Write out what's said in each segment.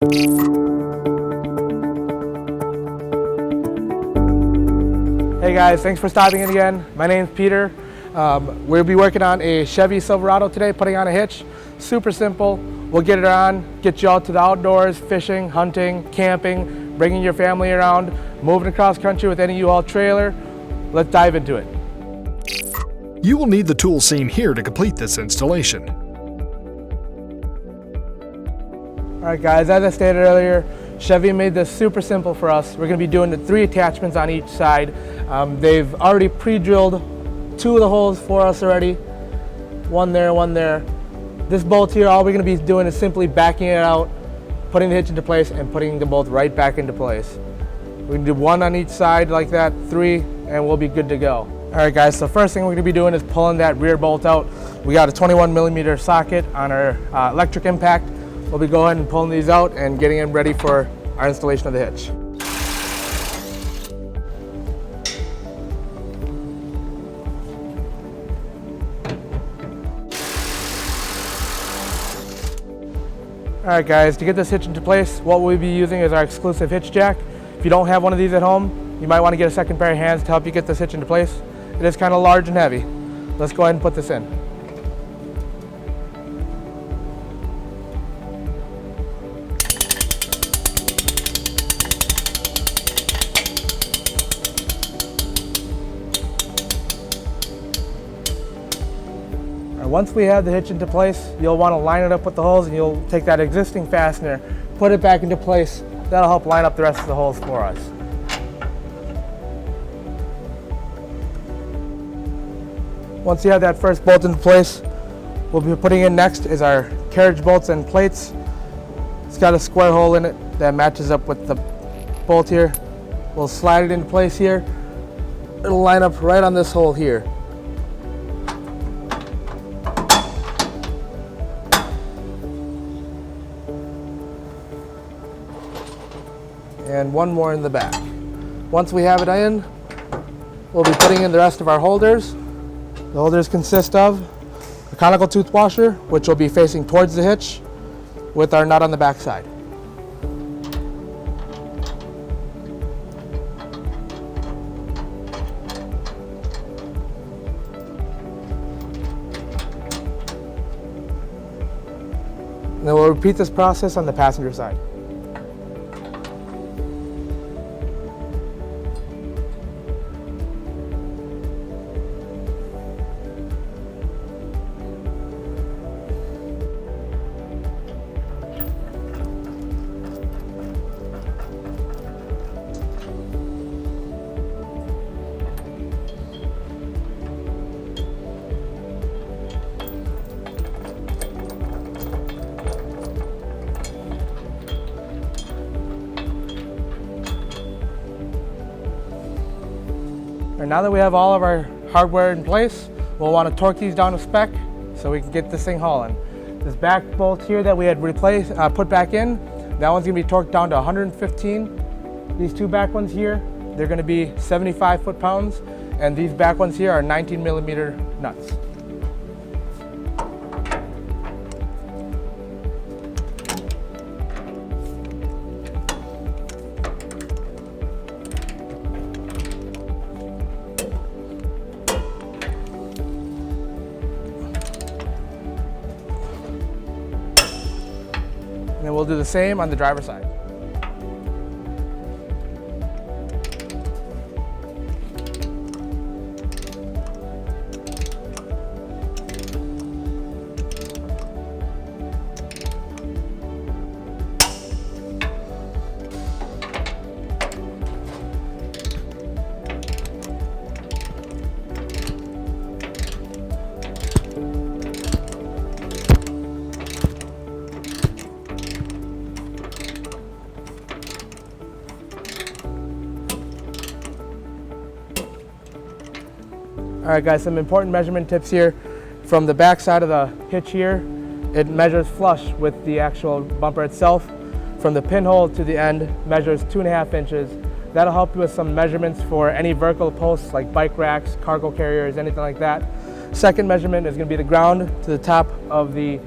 Hey guys, thanks for stopping in again. My name's Peter. We'll be working on a Chevy Silverado today, putting on a hitch. Super simple. We'll get it on, get you out to the outdoors, fishing, hunting, camping, bringing your family around, moving across country with any U-Haul trailer. Let's dive into it. You will need the tools seen here to complete this installation. Alright guys, as I stated earlier, Chevy made this super simple for us. We're going to be doing the 3 attachments on each side. They've already pre-drilled 2 of the holes for us already. One there, one there. This bolt here, all we're going to be doing is simply backing it out, putting the hitch into place, and putting the bolt right back into place. We can do 1 on each side like that, 3, and we'll be good to go. Alright guys, so first thing we're going to be doing is pulling that rear bolt out. We got a 21mm socket on our electric impact. We'll be going and pulling these out and getting them ready for our installation of the hitch. Alright guys, to get this hitch into place, what we'll be using is our exclusive hitch jack. If you don't have one of these at home, you might want to get a second pair of hands to help you get this hitch into place. It is kind of large and heavy. Let's go ahead and put this in. Once we have the hitch into place, you'll want to line it up with the holes, and you'll take that existing fastener, put it back into place. That'll help line up the rest of the holes for us. Once you have that first bolt into place, we'll be putting in next is our carriage bolts and plates. It's got a square hole in it that matches up with the bolt here. We'll slide it into place here. It'll line up right on this hole here. And 1 more in the back. Once we have it in, we'll be putting in the rest of our holders. The holders consist of a conical tooth washer, which will be facing towards the hitch with our nut on the back side. And then we'll repeat this process on the passenger side. And now that we have all of our hardware in place, we'll want to torque these down to spec so we can get this thing hauling. This back bolt here that we had put back in, that one's going to be torqued down to 115. These 2 back ones here, they're going to be 75 foot-pounds, and these back ones here are 19mm nuts. And then we'll do the same on the driver's side. All right guys, some important measurement tips here. From the back side of the hitch here, it measures flush with the actual bumper itself. From the pinhole to the end, measures 2.5 inches. That'll help you with some measurements for any vertical posts like bike racks, cargo carriers, anything like that. Second measurement is going to be the ground to the top of the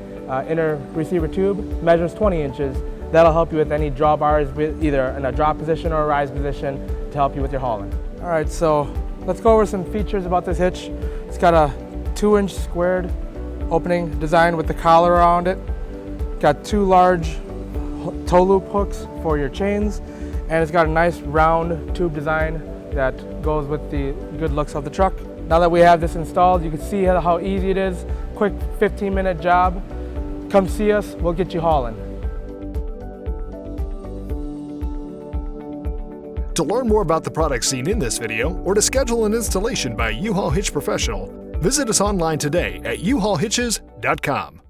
inner receiver tube, measures 20 inches. That'll help you with any drawbars, either in a drop position or a rise position, to help you with your hauling. All right, so let's go over some features about this hitch. It's got a 2-inch squared opening design with the collar around it. Got 2 large toe loop hooks for your chains, and it's got a nice round tube design that goes with the good looks of the truck. Now that we have this installed, you can see how easy it is. Quick 15-minute job. Come see us, we'll get you hauling. To learn more about the products seen in this video, or to schedule an installation by U-Haul Hitch Professional, visit us online today at uhaulhitches.com.